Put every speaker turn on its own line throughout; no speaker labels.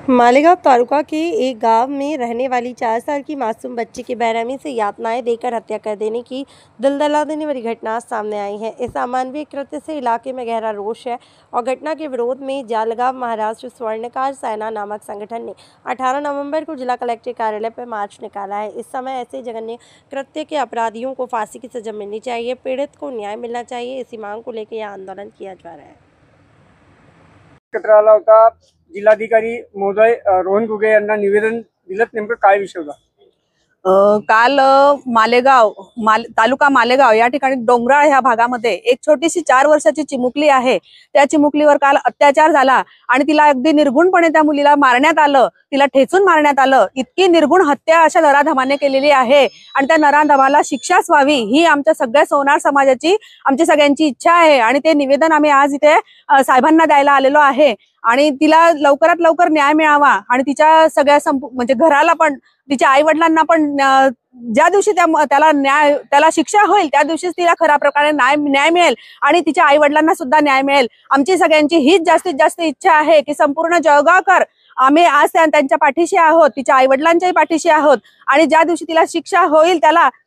मालेगांव तालुका के एक गांव में रहने वाली 4 साल की मासूम बच्ची की बेरहमी से यातनाएं देकर हत्या कर देने की दिल दहला देने वाली घटना सामने आई है। इस अमानवीय कृत्य से इलाके में गहरा रोष है और घटना के विरोध में जालगांव महाराष्ट्र स्वर्णकार सेना नामक संगठन ने 18 नवंबर को जिला कलेक्टर कार्यालय पर मार्च निकाला है। इस समय ऐसे जघन्य कृत्य के अपराधियों को फांसी की सजा मिलनी चाहिए, पीड़ित को न्याय मिलना चाहिए। इसी मांग को लेकर यह आंदोलन किया जा रहा है।
आला होता जिल्हाधिकारी महोदय रोहन गुगे यांना निवेदन दिलं, नेमकं काय विषय होता?
काल मालेगाव तालुका मालेगाव या ठिकाणी डोंगराळ ह्या भागामध्ये एक छोटीशी 4 वर्षाची चिमुकली आहे। त्या चिमुकलीवर काल अत्याचार झाला आणि तिला अगदी निर्गुणपणे त्या मुलीला मारण्यात आलं, तिला ठेचून मारण्यात आलं। इतकी निर्गुण हत्या अशा नराधमाने केलेली आहे आणि त्या नराधमाला शिक्षाच व्हावी ही आमच्या सगळ्या सोनार समाजाची, आमची सगळ्यांची इच्छा आहे आणि ते निवेदन आम्ही आज इथे साहेबांना द्यायला आलेलो आहे आणि तिला लवकरात लवकर न्याय मिळावा आणि तिच्या सगळ्या म्हणजे घराला पण, तिच्या आई वडिलांना पण ज्या दिवशी त्याला शिक्षा होईल त्या दिवशीच तिला खऱ्या प्रकारे न्याय मिळेल आणि तिच्या आई वडिलांना सुद्धा न्याय मिळेल। आमची सगळ्यांची हीच जास्तीत जास्त इच्छा आहे की संपूर्ण जळगावकर आम्ही आज त्यांच्या पाठीशी आहोत, तिच्या आई वडिलांच्याही पाठीशी आहोत आणि ज्या दिवशी तिला शिक्षा होईल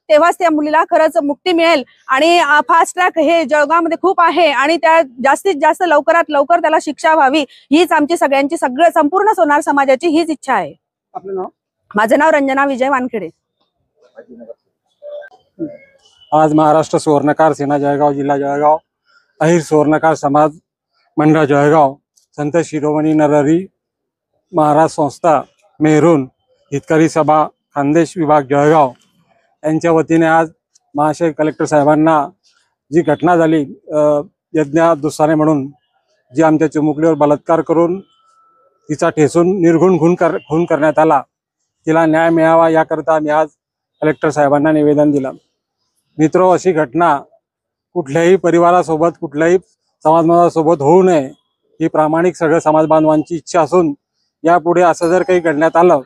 तेव्हाच त्या मुलीला खरंच मुक्ती मिळेल आणि फास्ट ट्रॅक हे जळगावमध्ये खूप आहे आणि त्या जास्तीत जास्त लवकरात लवकर त्याला शिक्षा व्हावी हीच आमची सगळ्यांची, संपूर्ण सोनार समाजाची हीच इच्छा आहे।
आपलं नाव?
माझं नाव रंजना विजय वानखेडे।
आज महाराष्ट्र स्वर्णकार सेना जळगाव जिल्हा जळगाव, अहिर स्वर्णकार समाज मंडळ जळगाव, संत शिरोमणी नरहरी महाराज संस्था मेहरून हितकारी सभा खानदेश विभाग जळगाव यांच्या वतीने आज महाशय कलेक्टर साहेबांना जी घटना झाली यज्ञ दुस्साने म्हणून जी आमच्या चिमुकलीवर बलात्कार करून तिचा ठेचून निर्गुण खून करण्यात आला, तिला न्याय मिळावा याकरता आम्ही आज कलेक्टर साहेबांना निवेदन दिलं। मित्रो, अशी घटना कुठल्याही परिवारासोबत, कुठल्याही समाजबांधवासोबत होऊ नये ही प्रामाणिक सगळ्या समाज बांधवांची इच्छा असून यापुढे असं जर काही घडण्यात आलं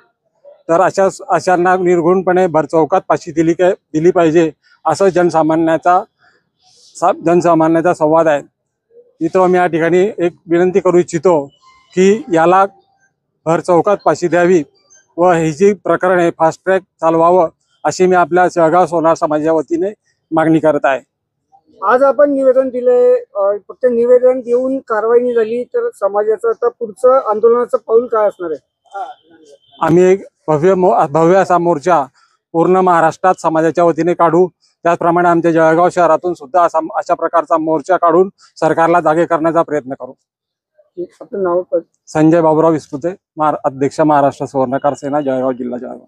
तर अशांना निर्गुणपणे भरचौकात फाशी दिली पाहिजे असं जनसामान्याचा संवाद आहे। मित्रो, मी या ठिकाणी एक विनंती करू इच्छितो की याला भरचौकात फाशी द्यावी व ही जी प्रकरण आहे फास्ट ट्रॅक चालवावं अशी मी आपल्या जळगाव सोनार समाजाच्या वतीने मागणी करत आहे।
आज आपण निवेदन दिले, फक्त निवेदन देऊन कारवाई नाही झाली तर समाजाचं आता पुढचं आंदोलनाचं पाऊल काय असणार आहे?
आम्ही एक भव्य असा मोर्चा पूर्ण महाराष्ट्रात समाजाच्या वतीने काढू। त्याचप्रमाणे आमच्या जळगाव शहरातून सुद्धा अशा प्रकारचा मोर्चा काढून सरकारला जागे करण्याचा प्रयत्न करू।
आपलं नाव?
संजय बाबूराव विस्पुते, अध्यक्ष महाराष्ट्र स्वर्णकार सेना जळगाव जिल्हा जळगाव।